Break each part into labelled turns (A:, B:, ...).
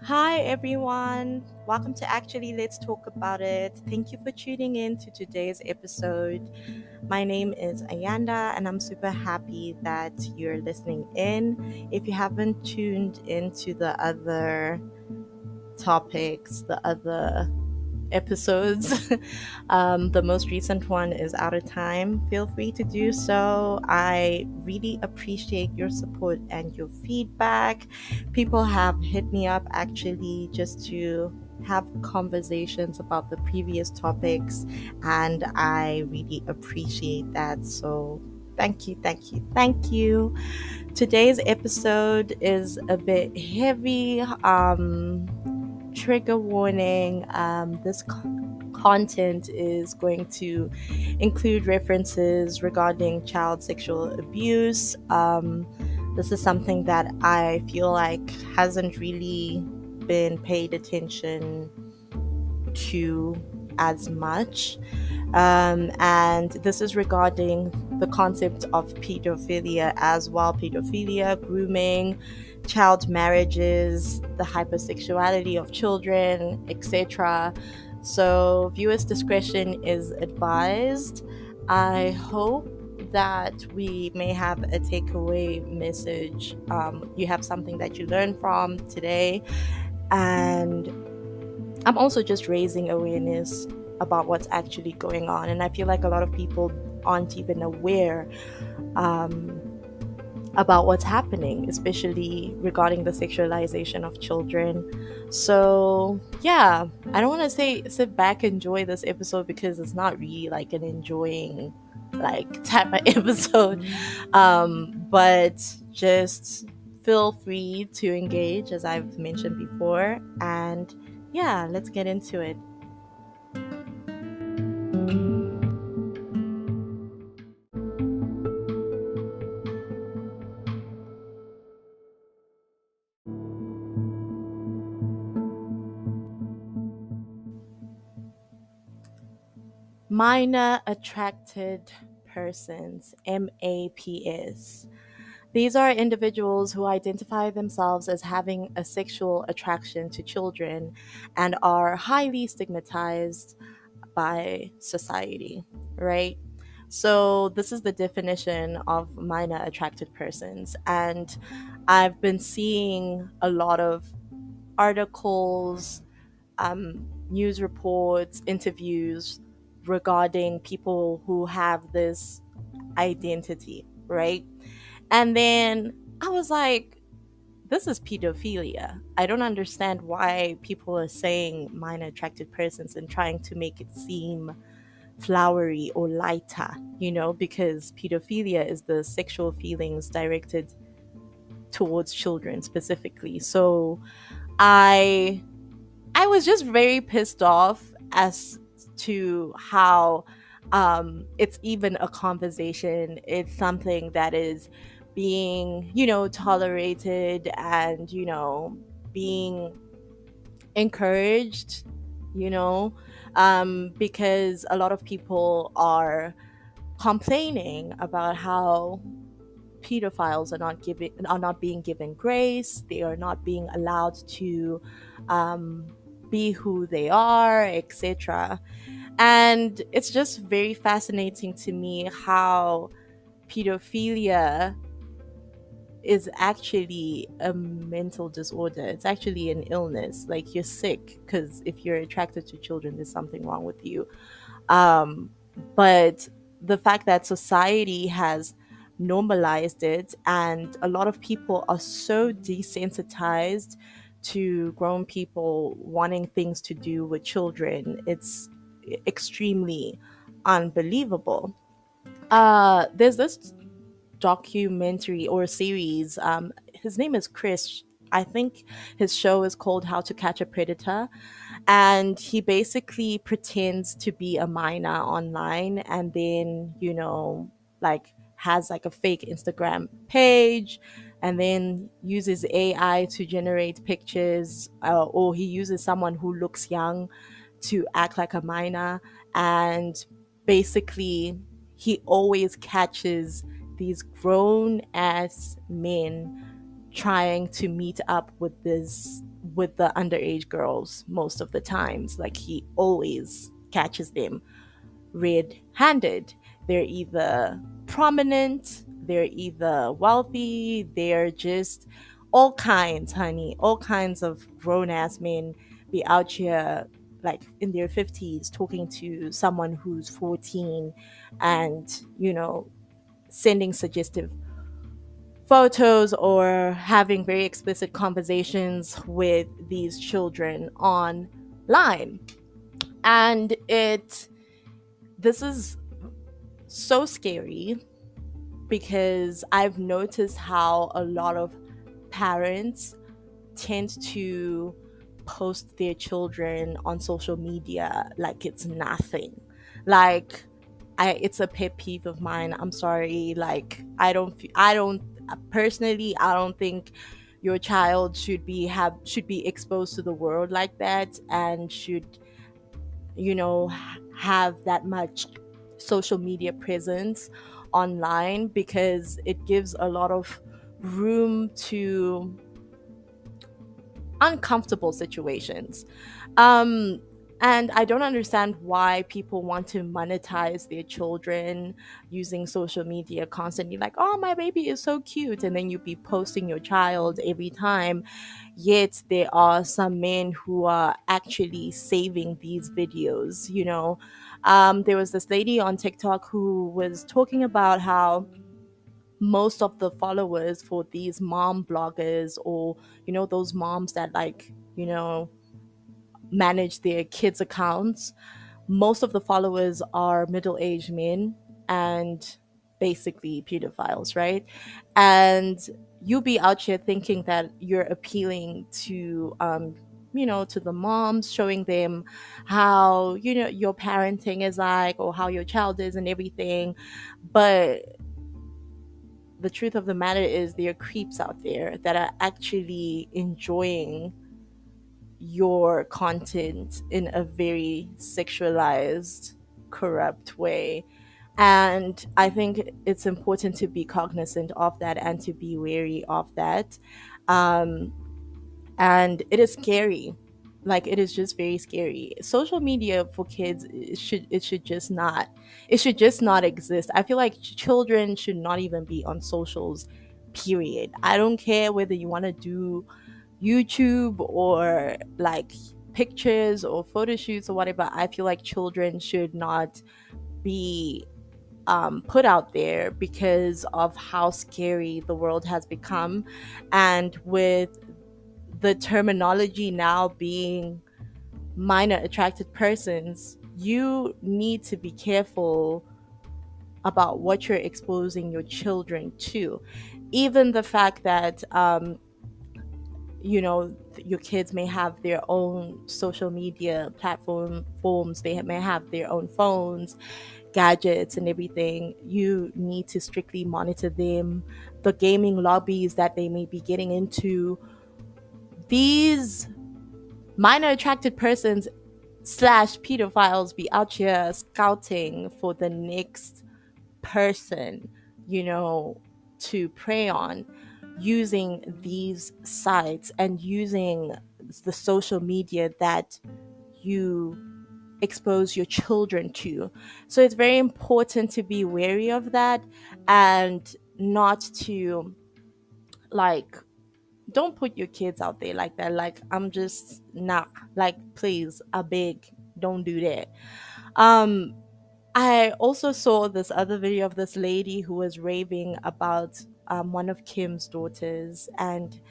A: Hi, everyone. Welcome to Actually Let's Talk About It. Thank you for tuning in to today's episode. My name is Ayanda, and I'm super happy that you're listening in. If you haven't tuned into the other topics, the other episodes. The most recent one is out of time. Feel free to do so. I really appreciate your support and your feedback. People have hit me up actually just to have conversations about the previous topics, and I really appreciate that. So, thank you, thank you, thank you. Today's episode is a bit heavy. Trigger warning. This content is going to include references regarding child sexual abuse. This is something that I feel like hasn't really been paid attention to as much. And this is regarding the concept of pedophilia as well, pedophilia, grooming, child marriages, the hypersexuality of children, etc. So, viewers' discretion is advised. I hope that we may have a takeaway message. You have something that you learned from today, and I'm also just raising awareness about what's actually going on. And I feel like a lot of people aren't even aware um, about what's happening, especially regarding the sexualization of children. So, yeah, I don't want to say sit back, enjoy this episode because it's not really like an enjoying like type of episode. But just feel free to engage as I've mentioned before. And yeah, let's get into it. Minor attracted persons, MAPS. These are individuals who identify themselves as having a sexual attraction to children and are highly stigmatized by society, right? So, this is the definition of minor attracted persons. And I've been seeing a lot of articles, news reports, interviews regarding people who have this identity, right? And then I was like, this is pedophilia. I don't understand why people are saying minor attracted persons and trying to make it seem flowery or lighter, because pedophilia is the sexual feelings directed towards children specifically. So I I was just very pissed off as to how it's even a conversation. It's something that is being, tolerated and, being encouraged, you know, because a lot of people are complaining about how pedophiles are not being given grace. They are not being allowed to um, be who they are, etc. And it's just very fascinating to me how pedophilia is actually a mental disorder. It's actually an illness. Like, you're sick because if you're attracted to children, there's something wrong with you. um, but the fact that society has normalized it, and a lot of people are so desensitized to grown people wanting things to do with children, it's extremely unbelievable. There's this documentary or series. His name is Chris. I think his show is called How to Catch a Predator, and he basically pretends to be a minor online, and then, like, has like a fake Instagram page, and then uses AI to generate pictures, or he uses someone who looks young to act like a minor. And basically he always catches these grown ass men trying to meet up with this with the underage girls most of the times. Like he always catches them red handed. They're either prominent, they're either wealthy, they're just all kinds, honey, all kinds of grown ass men be out here like in their 50s talking to someone who's 14 and, sending suggestive photos or having very explicit conversations with these children online. And this is so scary because I've noticed how a lot of parents tend to post their children on social media like it's nothing. Like it's a pet peeve of mine. I'm sorry. Like I don't personally I don't think your child should be exposed to the world like that and should have that much social media presence online because it gives a lot of room to uncomfortable situations. Um, and I don't understand why people want to monetize their children using social media constantly. Like, oh, my baby is so cute. And then you be posting your child every time. Yet there are some men who are actually saving these videos, There was this lady on TikTok who was talking about how most of the followers for these mom bloggers or those moms that like manage their kids accounts, most of the followers are middle-aged men and basically pedophiles, right? And you'll be out here thinking that you're appealing to to the moms, showing them how your parenting is like or how your child is and everything. But the truth of the matter is there are creeps out there that are actually enjoying your content in a very sexualized, corrupt way. And I think it's important to be cognizant of that and to be wary of that. Um, and it is scary. Like it is just very scary. Social media for kids it should just not exist. I feel like children should not even be on socials. Period. I don't care whether you want to do YouTube or like pictures or photo shoots or whatever. I feel like children should not be put out there because of how scary the world has become. And with the terminology now being minor attracted persons, you need to be careful about what you're exposing your children to. Even the fact that your kids may have their own social media platforms, they may have their own phones, gadgets and everything. You need to strictly monitor them, the gaming lobbies that they may be getting into. These minor attracted persons slash pedophiles be out here scouting for the next person, to prey on, using these sites and using the social media that you expose your children to. So it's very important to be wary of that and not to like don't put your kids out there like that. Like I'm just not like please, I beg, don't do that. Um I also saw this other video of this lady who was raving about one of Kim's daughters, and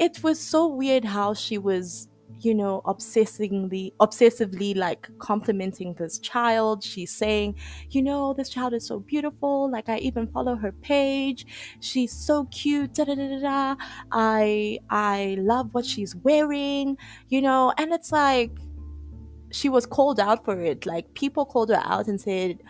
A: it was so weird how she was, obsessively like complimenting this child. She's saying, this child is so beautiful. Like I even follow her page. She's so cute. Da da da da da. I love what she's wearing. And it's like she was called out for it. Like people called her out and said,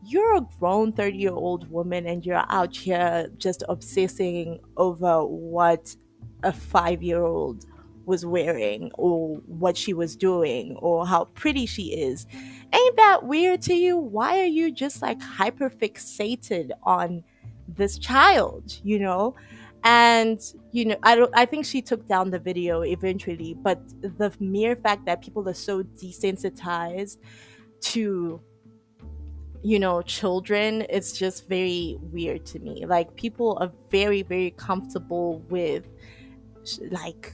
A: "You're a grown 30-year-old woman and you're out here just obsessing over what a 5-year-old was wearing or what she was doing or how pretty she is. Ain't that weird to you? Why are you just like hyper fixated on this child, And I think she took down the video eventually, but the mere fact that people are so desensitized to children, it's just very weird to me. Like, people are very, very comfortable with like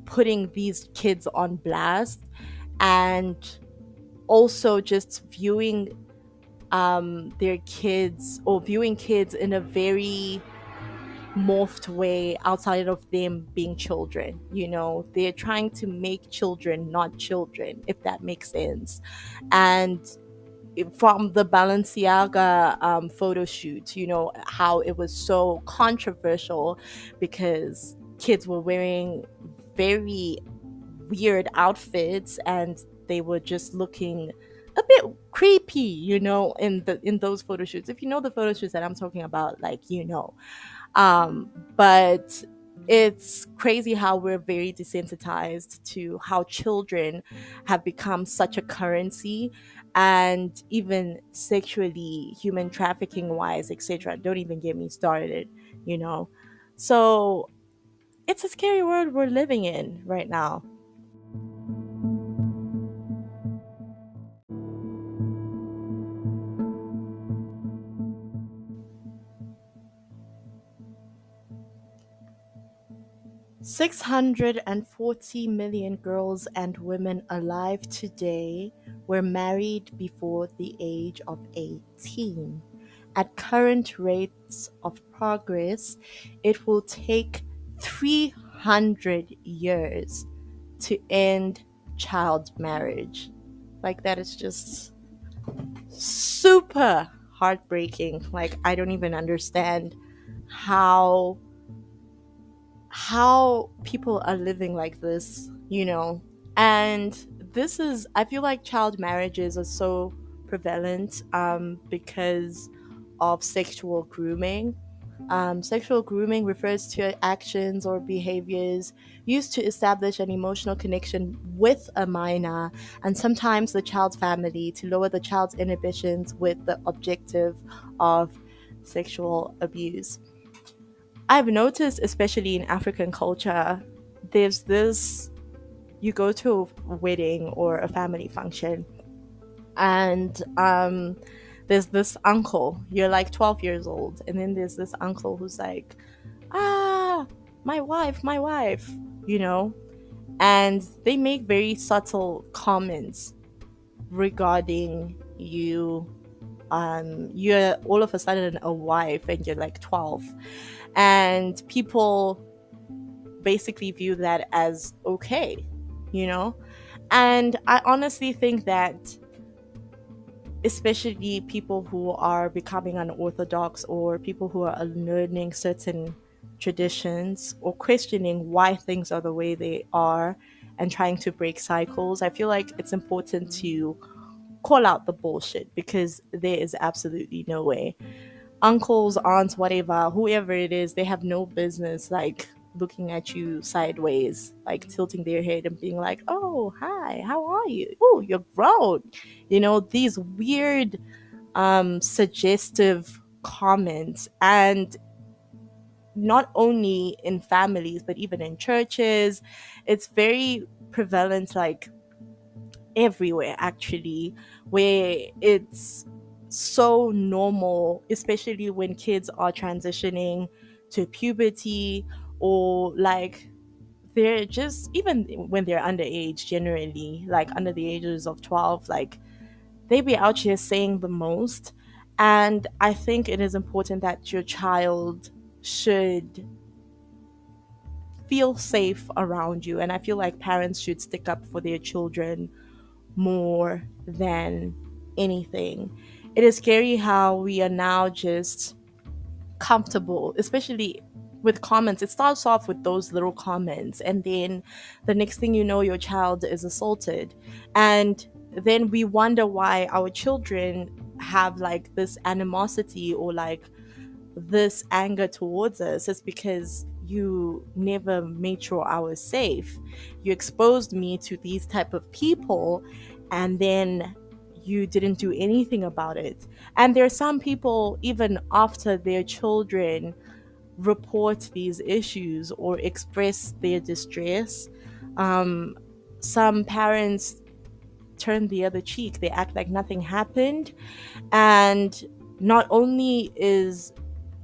A: putting these kids on blast, and also just viewing their kids, or viewing kids in a very morphed way outside of them being children. They're trying to make children not children, if that makes sense. And from the Balenciaga photo shoot, how it was so controversial because kids were wearing very weird outfits, and they were just looking a bit creepy, in those photo shoots. If you know the photo shoots that I'm talking about, like, but it's crazy how we're very desensitized to how children have become such a currency, and even sexually, human trafficking wise, etc. Don't even get me started, you know. So it's a scary world we're living in right now. 640 million girls and women alive today were married before the age of 18. At current rates of progress, it will take 300 years to end child marriage. Like, that is just super heartbreaking. Like, I don't even understand how people are living like this. And this is, I feel like child marriages are so prevalent because of sexual grooming. Sexual grooming refers to actions or behaviors used to establish an emotional connection with a minor, and sometimes the child's family, to lower the child's inhibitions with the objective of sexual abuse. I've noticed, especially in African culture, there's this, you go to a wedding or a family function, and there's this uncle, you're like 12 years old, and then there's this uncle who's like, ah, my wife, you know, and they make very subtle comments regarding you. You're all of a sudden a wife and you're like 12, and people basically view that as okay, you know? And I honestly think that, especially people who are becoming unorthodox, or people who are learning certain traditions, or questioning why things are the way they are and trying to break cycles, I feel like it's important to call out the bullshit, because there is absolutely no way. Uncles, aunts, whatever, whoever it is, they have no business like looking at you sideways, like tilting their head and being like, "Oh, hi, how are you? Oh, you're grown." These weird, suggestive comments, and not only in families but even in churches, it's very prevalent, like everywhere actually, where it's so normal, especially when kids are transitioning to puberty, or like they're just, even when they're underage, generally like under the ages of 12, like they be out here saying the most. And I think it is important that your child should feel safe around you, and I feel like parents should stick up for their children more than anything. It is scary how we are now just comfortable, especially with comments. It starts off with those little comments, and then the next thing you know, your child is assaulted. And then we wonder why our children have like this animosity, or like this anger towards us. Is because you never made sure I was safe. You exposed me to these type of people, and then you didn't do anything about it. And there are some people, even after their children report these issues or express their distress, um, some parents turn the other cheek. They act like nothing happened. And not only is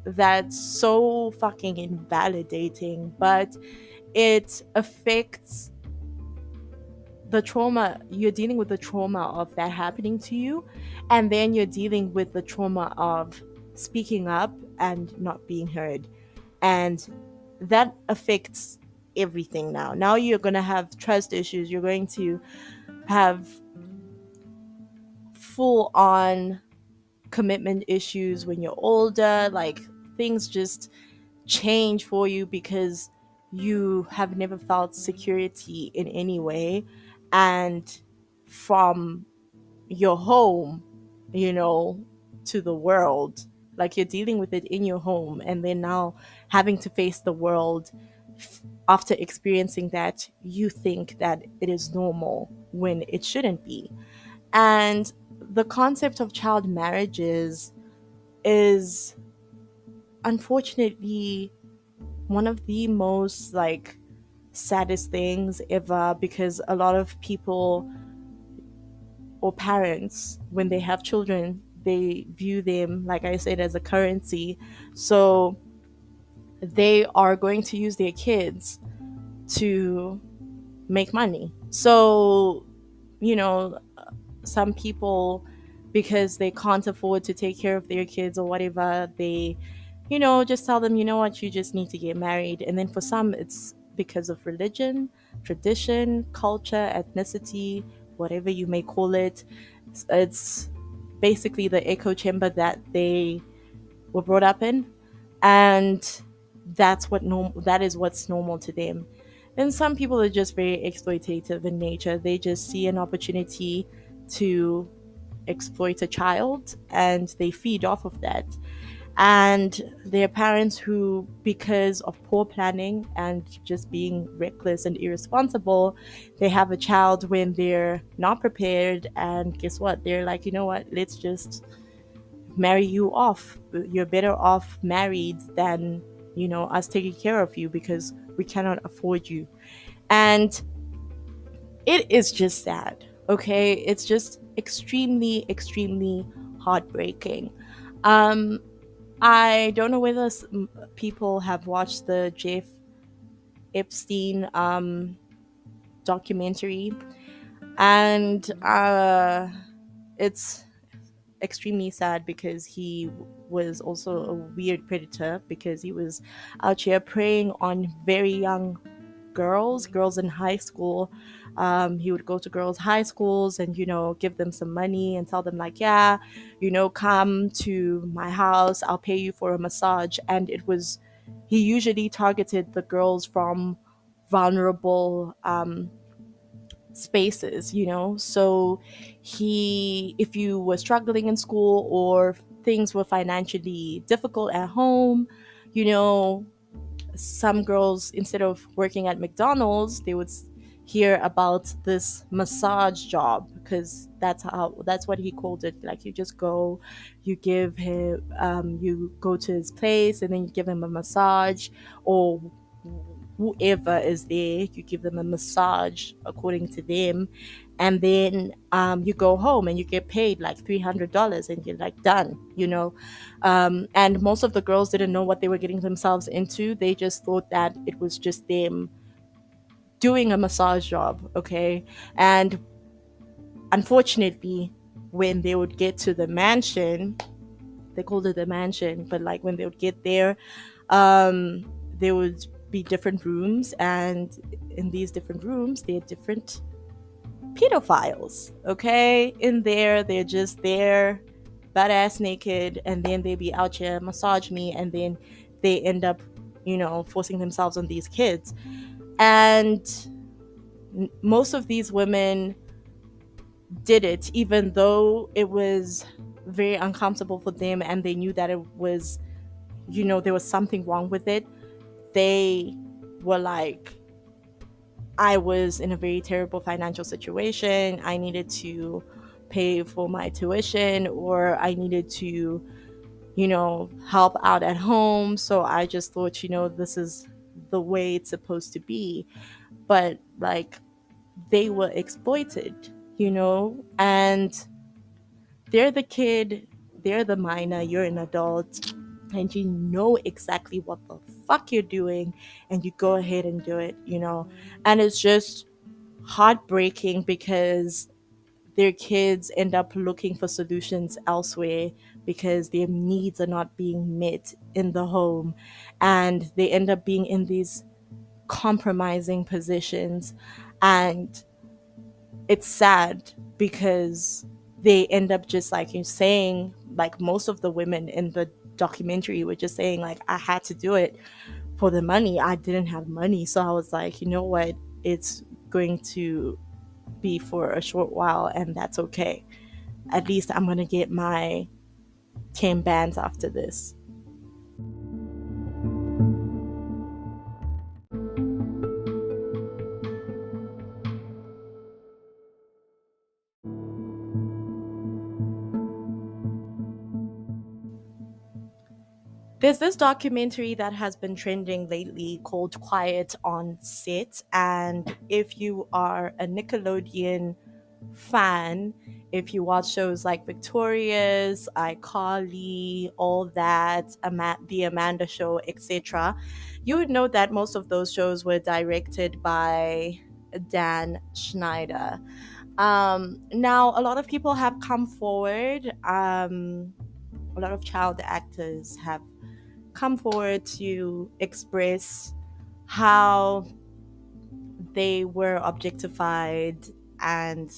A: that so fucking invalidating, but it affects the trauma. You're dealing with the trauma of that happening to you, and then you're dealing with the trauma of speaking up and not being heard. And that affects everything. Now you're going to have trust issues. You're going to have full on commitment issues when you're older. Like, things just change for you because you have never felt security in any way. And from your home, you know, to the world, like, you're dealing with it in your home, and then now having to face the world after experiencing that, you think that it is normal when it shouldn't be. And the concept of child marriages is unfortunately one of the most, like, saddest things ever, because a lot of people or parents, when they have children, they view them, like I said, as a currency. So they are going to use their kids to make money. So, you know, some people, because they can't afford to take care of their kids or whatever, they, just tell them, you know what, you just need to get married. And then for some, it's because of religion, tradition, culture, ethnicity, whatever you may call it. It's basically the echo chamber that they were brought up in, and that is what's normal to them. And some people are just very exploitative in nature. They just see an opportunity to exploit a child, and they feed off of that. And there are parents who, because of poor planning and just being reckless and irresponsible, they have a child when they're not prepared, and guess what, they're like, you know what, let's just marry you off. You're better off married than, us taking care of you, because we cannot afford you. And it is just sad. Okay, it's just extremely, extremely heartbreaking. um I don't know whether people have watched the Jeff Epstein documentary, and it's extremely sad because he was also a weird predator, because he was out here preying on very young girls in high school. He would go to girls' high schools and, give them some money and tell them, like, yeah, come to my house, I'll pay you for a massage. And he usually targeted the girls from vulnerable spaces, so if you were struggling in school, or things were financially difficult at home, you know some girls, instead of working at McDonald's, they would hear about this massage job, because that's what he called it. Like, you just go, you go to his place, and then you give him a massage, or whoever is there, you give them a massage according to them, and then you go home and you get paid like $300, and you're like done, and most of the girls didn't know what they were getting themselves into. They just thought that it was just them doing a massage job. Okay. And unfortunately, when they would get to the mansion, they called it the mansion, but like when they would get there, there would be different rooms, and in these different rooms there are different pedophiles. Okay, in there, they're just there, butt ass naked, and then they be out here massage me, and then they end up, forcing themselves on these kids. And most of these women did it, even though it was very uncomfortable for them, and they knew that it was, there was something wrong with it. They were like, I was in a very terrible financial situation. I needed to pay for my tuition, or I needed to help out at home. So I just thought, this is the way it's supposed to be. But like, they were exploited, and they're the kid, they're the minor, you're an adult, and you know exactly what the fuck you're doing, and you go ahead and do it. And it's just heartbreaking because their kids end up looking for solutions elsewhere because their needs are not being met in the home, and they end up being in these compromising positions. And it's sad because they end up just like you saying, like most of the women in the documentary were just saying, like, I had to do it for the money. I didn't have money, so I was like, you know what, it's going to be for a short while, and that's okay. At least I'm gonna get my 10 bands after this. There's this documentary that has been trending lately called Quiet on Set. And if you are a Nickelodeon fan, if you watch shows like Victorious, iCarly, all that, The Amanda Show, etc., you would know that most of those shows were directed by Dan Schneider. Now, a lot of people have come forward. A lot of child actors have come forward to express how they were objectified and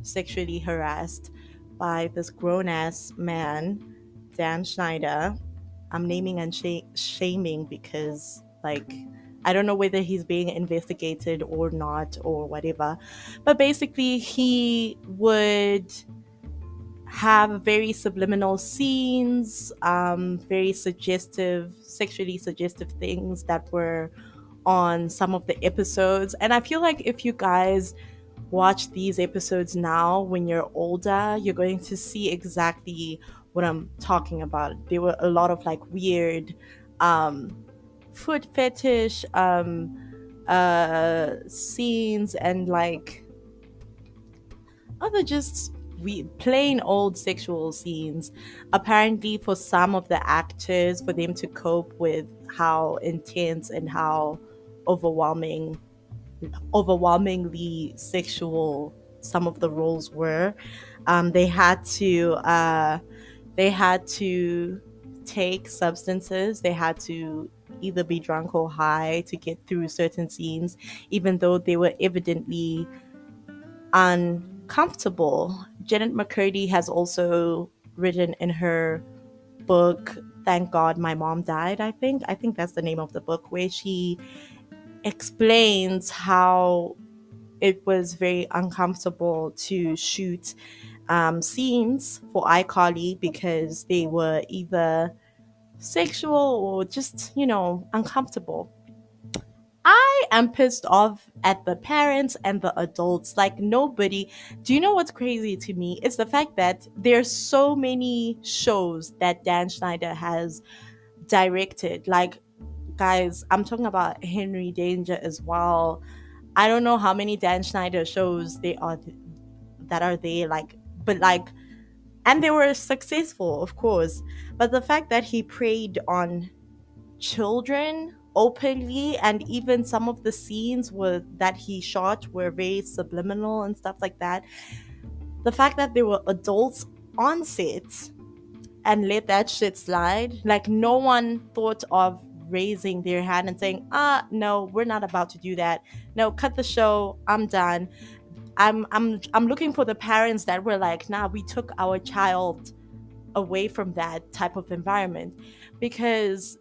A: sexually harassed by this grown ass man, Dan Schneider. I'm naming and shaming because, like, I don't know whether he's being investigated or not or whatever. But basically, he would have very subliminal scenes, very suggestive, sexually suggestive things that were on some of the episodes. And I feel like if you guys watch these episodes now when you're older, you're going to see exactly what I'm talking about. There were a lot of like weird foot fetish scenes, and like other just plain old sexual scenes. Apparently, for some of the actors, for them to cope with how intense and how overwhelming, overwhelmingly sexual some of the roles were, they had to take substances. They had to either be drunk or high to get through certain scenes, even though they were evidently uncomfortable. Janet McCurdy has also written in her book, Thank God My Mom Died, I think that's the name of the book, where she explains how it was very uncomfortable to shoot scenes for iCarly because they were either sexual or just, uncomfortable. I am pissed off at the parents and the adults. Like, nobody. Do you know what's crazy to me? It's the fact that there's so many shows that Dan Schneider has directed. Like, guys, I'm talking about Henry Danger as well. I don't know how many Dan Schneider shows they are that are there. Like, but like, and they were successful, of course. But the fact that he preyed on children openly, and even some of the scenes were that he shot were very subliminal and stuff like that. The fact that there were adults on set and let that shit slide, like no one thought of raising their hand and saying, no, we're not about to do that. No, cut the show, I'm done. I'm looking for the parents that were like, nah, we took our child away from that type of environment. Because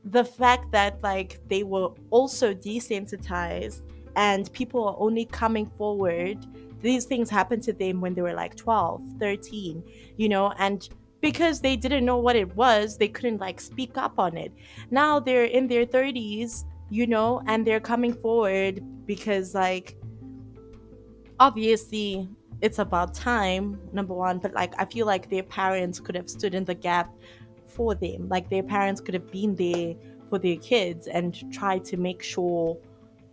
A: the fact that like they were also desensitized and people are only coming forward, these things happened to them when they were like 12, 13, and because they didn't know what it was, they couldn't like speak up on it. Now they're in their 30s, and they're coming forward because like obviously it's about time, number one, but like I feel like their parents could have stood in the gap for them. Like their parents could have been there for their kids and tried to make sure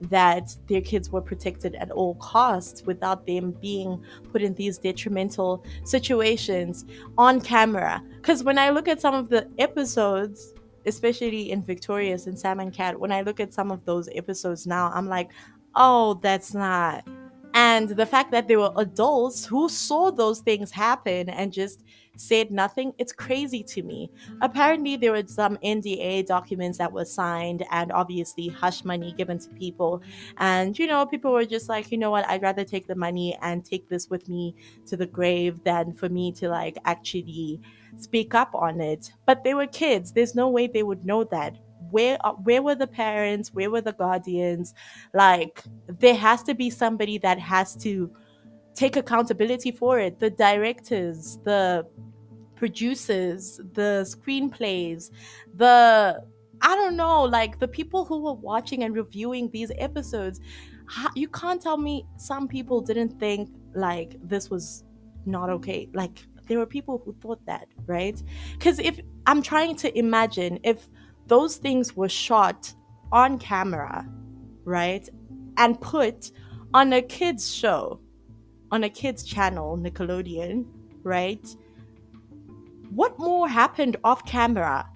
A: that their kids were protected at all costs without them being put in these detrimental situations on camera. Because when I look at some of the episodes, especially in Victorious and Sam and Cat, when I look at some of those episodes now, I'm like, oh, that's not. And the fact that they were adults who saw those things happen and just said nothing, it's crazy to me. Apparently, there were some NDA documents that were signed and obviously hush money given to people. And, people were just like, you know what, I'd rather take the money and take this with me to the grave than for me to like actually speak up on it. But they were kids. There's no way they would know that. Where were the parents? Where were the guardians? Like, there has to be somebody that has to take accountability for it. The directors, the producers, the screenplays, the I don't know, like the people who were watching and reviewing these episodes. You can't tell me some people didn't think like this was not okay. Like there were people who thought that, right? Because if I'm trying to imagine if those things were shot on camera, right, and put on a kids show, on a kids channel, Nickelodeon, right? What more happened off camera?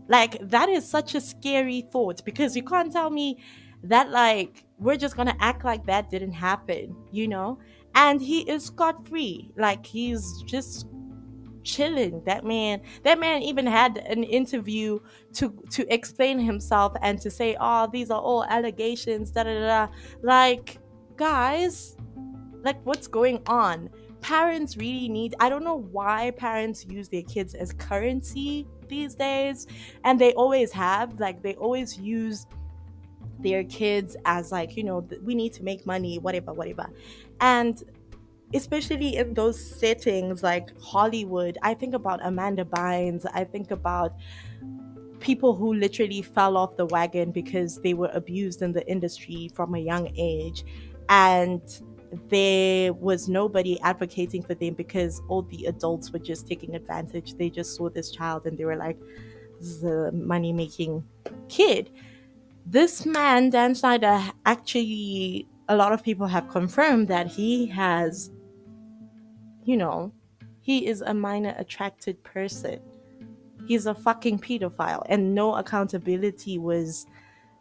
A: Like, that is such a scary thought because you can't tell me that, like, we're just gonna act like that didn't happen, you know? And he is scot free. Like, he's just chilling. That man even had an interview to explain himself and to say, oh, these are all allegations, da da da. Like, guys, like what's going on? Parents really need, I don't know why parents use their kids as currency these days, and they always have, like they always use their kids as like, we need to make money, whatever, whatever. And especially in those settings like Hollywood, I think about Amanda Bynes, I think about people who literally fell off the wagon because they were abused in the industry from a young age, and there was nobody advocating for them because all the adults were just taking advantage. They just saw this child and they were like, this is a money making kid. This man, Dan Schneider, actually, a lot of people have confirmed that he has, you know, he is a minor attracted person. He's a fucking pedophile, and no accountability was.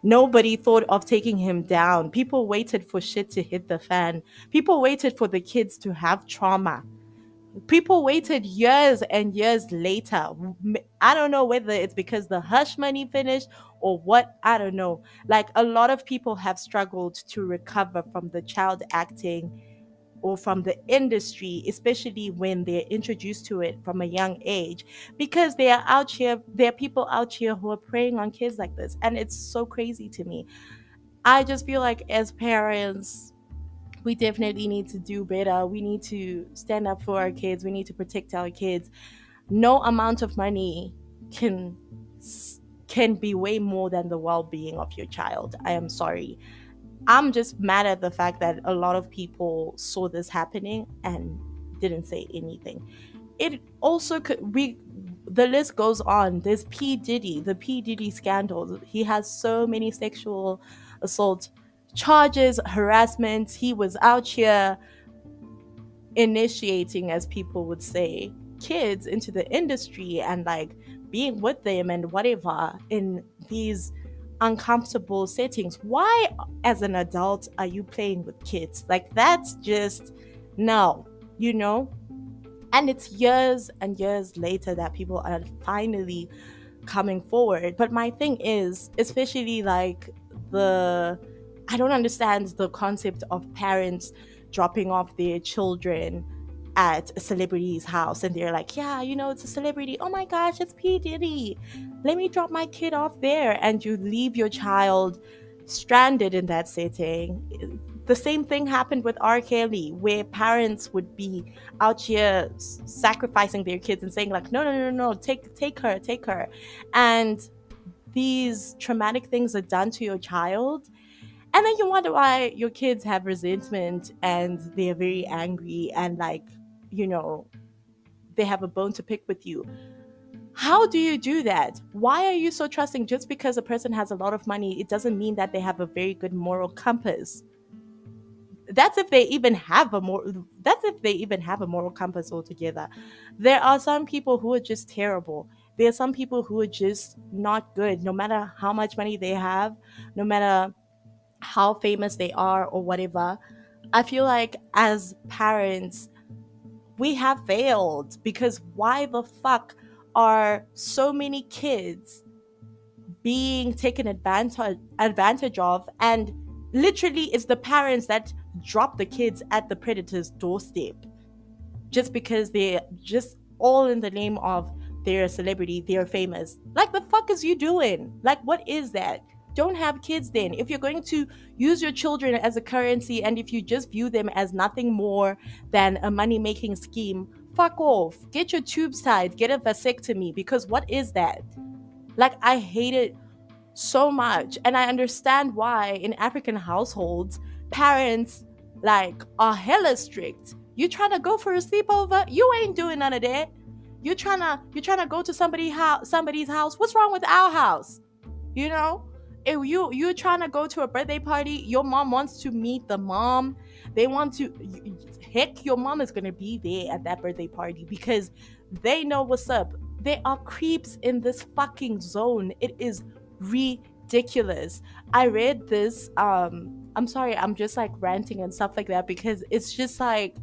A: Nobody thought of taking him down. People waited for shit to hit the fan. People waited for the kids to have trauma. People waited years and years later. I don't know whether it's because the hush money finished or what. I don't know. Like a lot of people have struggled to recover from the child acting or from the industry, especially when they're introduced to it from a young age, because there are people out here who are preying on kids like this. And it's so crazy to me. I just feel like as parents, we definitely need to do better. We need to stand up for our kids. We need to protect our kids. No amount of money can can be way more than the well-being of your child. I am sorry. I'm just mad at the fact that a lot of people saw this happening and didn't say anything. It also could we The list goes on. There's P Diddy, the P Diddy scandal. He has so many sexual assault charges, harassment. He was out here initiating, as people would say, kids into the industry and like being with them and whatever in these uncomfortable settings. Why, as an adult, are you playing with kids? Like, that's just no, you know? And it's years and years later that people are finally coming forward. But my thing is, especially like the, I don't understand the concept of parents dropping off their children at a celebrity's house and they're like, yeah, it's a celebrity. Oh my gosh, it's P. Diddy. Let me drop my kid off there. And you leave your child stranded in that setting. The same thing happened with R. Kelly, where parents would be out here sacrificing their kids and saying like, no, no, no, no, take her. And these traumatic things are done to your child. And then you wonder why your kids have resentment and they're very angry and like, you know, they have a bone to pick with you. How do you do that? Why are you so trusting? Just because a person has a lot of money, it doesn't mean that they have a very good moral compass. That's if they even have a moral compass altogether. There are some people who are just terrible. There are some people who are just not good, no matter how much money they have, no matter how famous they are or whatever. I feel like as parents, we have failed, because why the fuck are so many kids being taken advantage of, and literally it's the parents that drop the kids at the predator's doorstep, just because they're just all in the name of they're a celebrity, they're famous. Like, the fuck is you doing? Like, what is that? Don't have kids then. If you're going to use your children as a currency, and if you just view them as nothing more than a money making scheme, fuck off. Get your tubes tied, get a vasectomy, because what is that? Like, I hate it so much. And I understand why in African households, parents like are hella strict. You trying to go for a sleepover? You ain't doing none of that. You trying to go to somebody's house? What's wrong with our house? You know, if you're trying to go to a birthday party, your mom wants to meet the mom. They want to, heck, your mom is gonna be there at that birthday party because they know what's up. They are creeps in this fucking zone. It is ridiculous. I read this. I'm sorry, I'm just like ranting and stuff like that, because it's just like,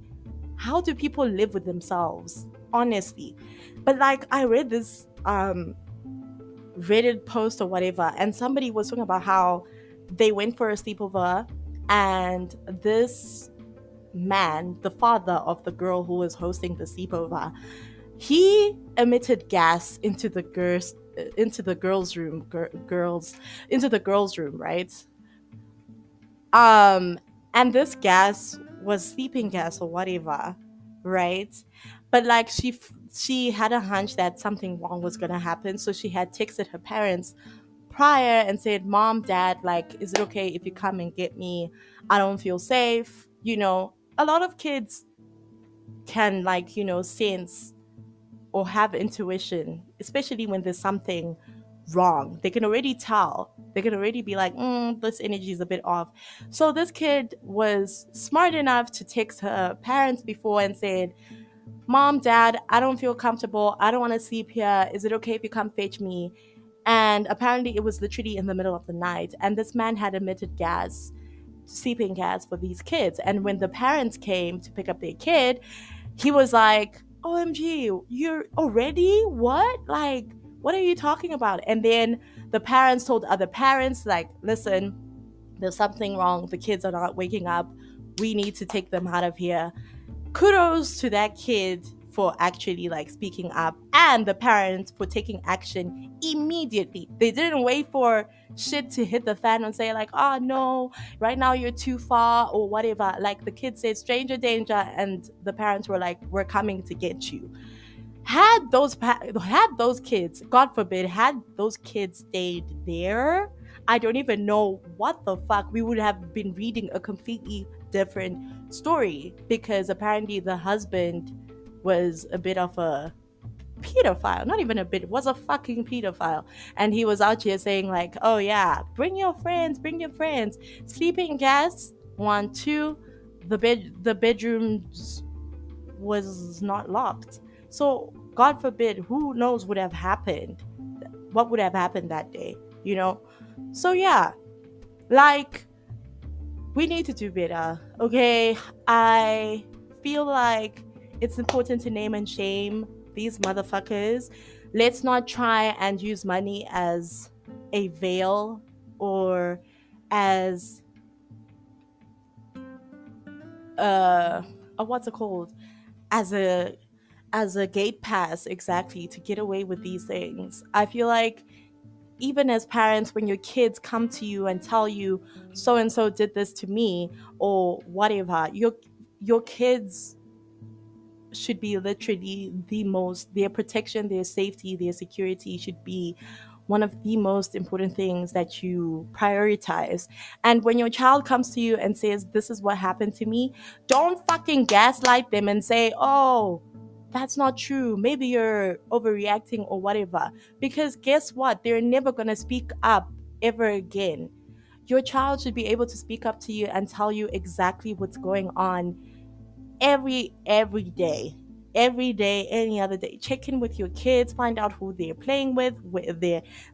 A: how do people live with themselves? Honestly. But like, I read this Reddit post or whatever, and somebody was talking about how they went for a sleepover, and this man, the father of the girl who was hosting the sleepover, he emitted gas into the girls' room, girls into the girls' room, right? Um, and this gas was sleeping gas or whatever, right? But like, she had a hunch that something wrong was gonna happen, so she had texted her parents prior and said, "Mom, Dad, like, is it okay if you come and get me? I don't feel safe." A lot of kids can, like, sense or have intuition, especially when there's something wrong. They can already tell. They can already be like, this energy is a bit off. So this kid was smart enough to text her parents before and said, "Mom, Dad, I don't feel comfortable. I don't want to sleep here. Is it okay if you come fetch me?" And apparently it was literally in the middle of the night. And this man had emitted gas, sleeping gas for these kids. And when the parents came to pick up their kid, he was like, "OMG, you're already? What? Like, what are you talking about?" And then the parents told other parents, like, "Listen, there's something wrong. The kids are not waking up. We need to take them out of here." Kudos to that kid for actually like speaking up, and the parents for taking action immediately. They didn't wait for shit to hit the fan and say like, "Oh no, right now you're too far," or whatever. Like, the kid said, "Stranger danger," and the parents were like, "We're coming to get you." Had those kids, God forbid, had those kids stayed there, I don't even know what the fuck, we would have been reading a completely different story, because apparently the husband was a bit of a pedophile. Not even a bit, was a fucking pedophile. And he was out here saying like, "Oh yeah, bring your friends." Sleeping gas, one, two, the bedrooms was not locked. So God forbid, who knows what would have happened that day, you know? So yeah, like, we need to do better, okay? I feel like it's important to name and shame these motherfuckers. Let's not try and use money as a veil, or as uh, what's it called? As a gate pass, exactly, to get away with these things. I feel like even as parents, when your kids come to you and tell you so and so did this to me or whatever, your kids should be literally their protection, their safety, their security should be one of the most important things that you prioritize. And when your child comes to you and says, "This is what happened to me," don't fucking gaslight them and say, "Oh, that's not true. Maybe you're overreacting or whatever. Because guess what? They're never going to speak up ever again. Your child should be able to speak up to you and tell you exactly what's going on every day, any other day. Check in with your kids, find out who they're playing with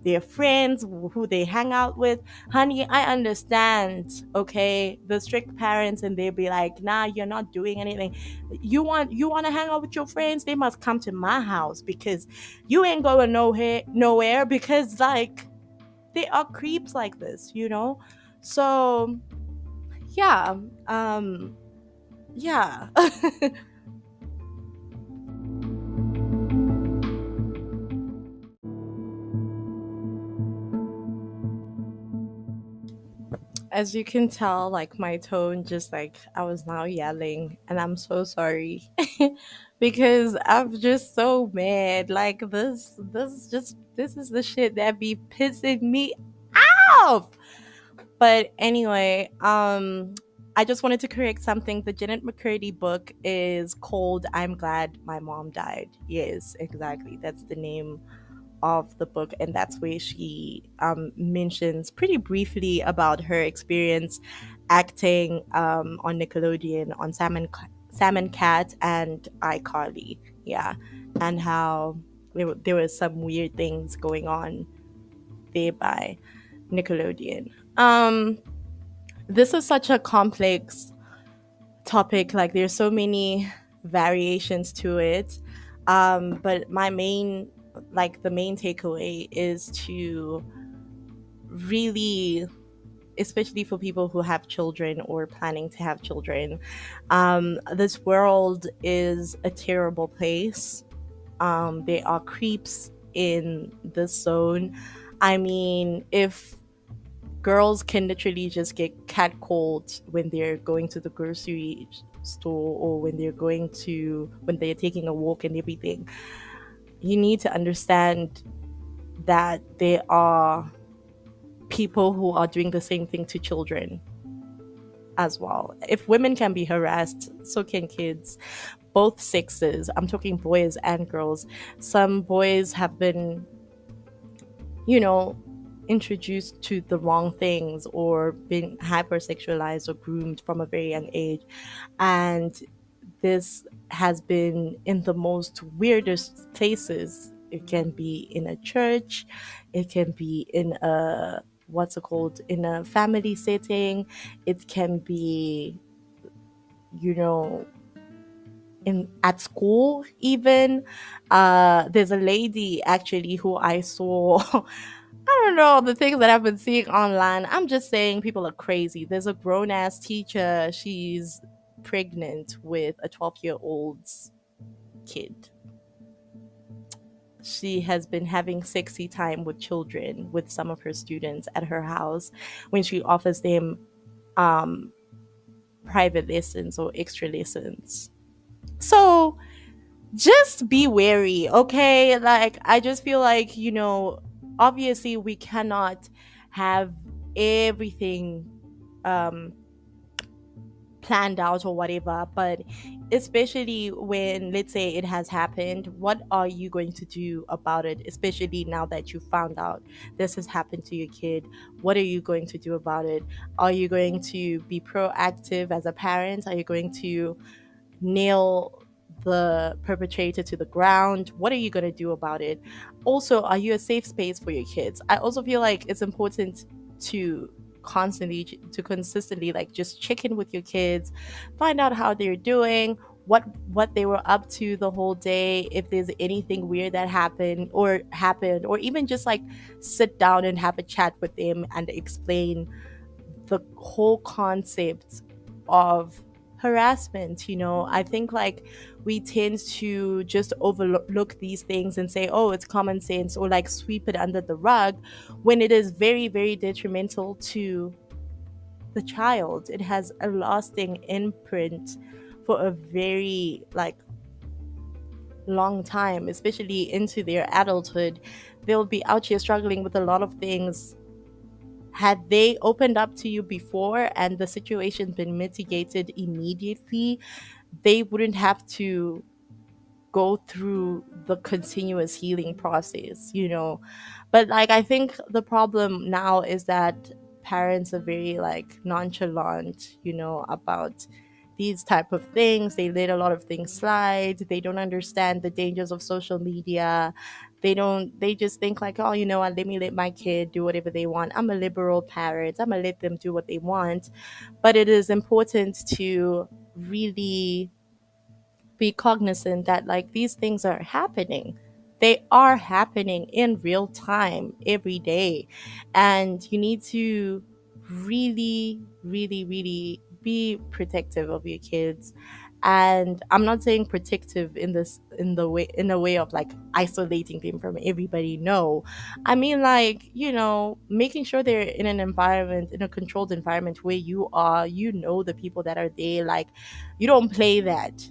A: their friends, who they hang out with. Honey, I understand, okay, the strict parents, and they'll be like, nah, you're not doing anything. You want to hang out with your friends, they must come to my house, because you ain't going nowhere, because like they are creeps like this. So yeah. Yeah. As you can tell, like my tone, just like I was now yelling, and I'm so sorry because I'm just so mad. Like this is the shit that be pissing me off. But anyway, I just wanted to correct something. The Janet McCurdy book is called "I'm Glad My Mom Died." Yes, exactly. That's the name of the book, and that's where she mentions pretty briefly about her experience acting on Nickelodeon on Sam and Cat and iCarly. Yeah, and how there were some weird things going on there by Nickelodeon. This is such a complex topic. Like, there's so many variations to it. But the main takeaway is to really, especially for people who have children or planning to have children, this world is a terrible place. There are creeps in this zone. I mean, if girls can literally just get catcalled when they're going to the grocery store, or when they're taking a walk and everything. You need to understand that there are people who are doing the same thing to children as well. If women can be harassed, so can kids. Both sexes. I'm talking boys and girls. Some boys have been, you know, introduced to the wrong things, or been hypersexualized or groomed from a very young age. And this has been in the most weirdest places. It can be in a church, it can be in a what's it called, in a family setting, it can be, you know, in at school even. There's a lady actually who I saw. I don't know, the things that I've been seeing online. I'm just saying people are crazy. There's a grown ass teacher. She's pregnant with a 12-year-old's kid. She has been having sexy time with children, with some of her students at her house, when she offers them um, private lessons or extra lessons. So just be wary, okay? Like, I just feel like, obviously we cannot have everything um planned out or whatever, but especially when, let's say, it has happened, what are you going to do about it? Especially now that you found out this has happened to your kid, what are you going to do about it? Are you going to be proactive as a parent? Are you going to nail the perpetrator to the ground? What are you going to do about it? Also, are you a safe space for your kids? I also feel like it's important to consistently, like, just check in with your kids, find out how they're doing, what they were up to the whole day, if there's anything weird that happened, or even just like sit down and have a chat with them and explain the whole concept of harassment. I think, like, we tend to just overlook these things and say, oh, it's common sense, or like sweep it under the rug, when it is very, very detrimental to the child. It has a lasting imprint for a very, like, long time, especially into their adulthood. They'll be out here struggling with a lot of things. Had they opened up to you before and the situation been mitigated immediately, they wouldn't have to go through the continuous healing process, but like I think the problem now is that parents are very like nonchalant, about these type of things. They let a lot of things slide. They don't understand the dangers of social media. They just think like, oh, what, let me let my kid do whatever they want. I'm a liberal parent. I'm gonna let them do what they want. But it is important to really be cognizant that like these things are happening. They are happening in real time every day. And you need to really, really, really be protective of your kids. And I'm not saying protective in a way of like isolating them from everybody. No. I mean like, making sure they're in an environment, in a controlled environment where the people that are there, like you don't play that,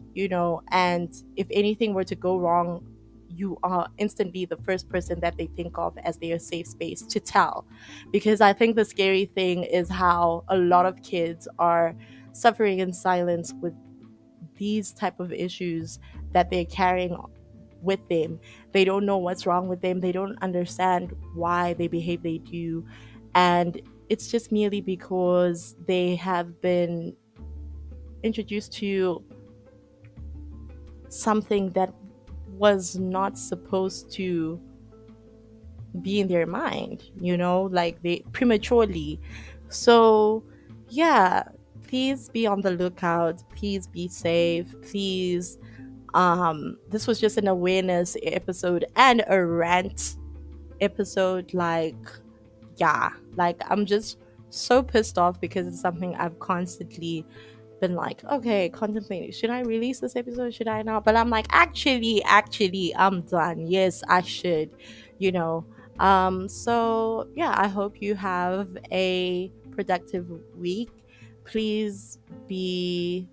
A: and if anything were to go wrong, you are instantly the first person that they think of as their safe space to tell. Because I think the scary thing is how a lot of kids are suffering in silence with these type of issues that they're carrying with them. They don't know what's wrong with them. They don't understand why they behave they do. And it's just merely because they have been introduced to something that was not supposed to be in their mind, like they prematurely. So, yeah, please be on the lookout. Please be safe. Please, this was just an awareness episode and a rant episode. Like, yeah, like I'm just so pissed off because it's something I've constantly been like, okay, contemplating, should I release this episode, should I not? But I'm like, actually I'm done. Yes, I should, you know. So yeah, I hope you have a productive week. Please be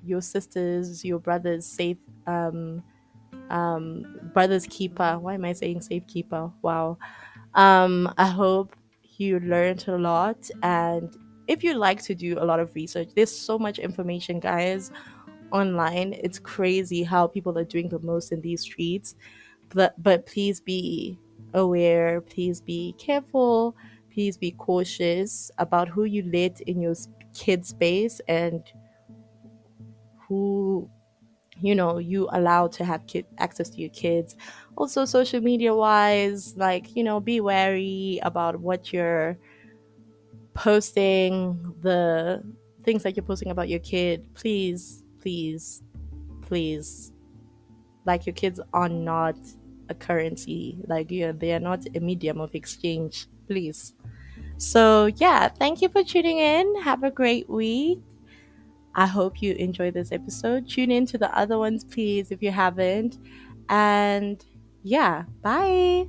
A: your sisters, your brothers safe, brothers keeper. Why am I saying safe keeper? Wow. I hope you learned a lot. And if you like to do a lot of research, there's so much information, guys, online. It's crazy how people are doing the most in these streets. But please be aware. Please be careful. Please be cautious about who you let in your kid space and who you allow to have access to your kids. Also social media wise, like be wary about what you're posting, the things that you're posting about your kid. Please, please, please, like your kids are not a currency, like they are not a medium of exchange, please. So yeah, thank you for tuning in. Have a great week. I hope you enjoyed this episode. Tune in to the other ones, please, if you haven't. And yeah, bye.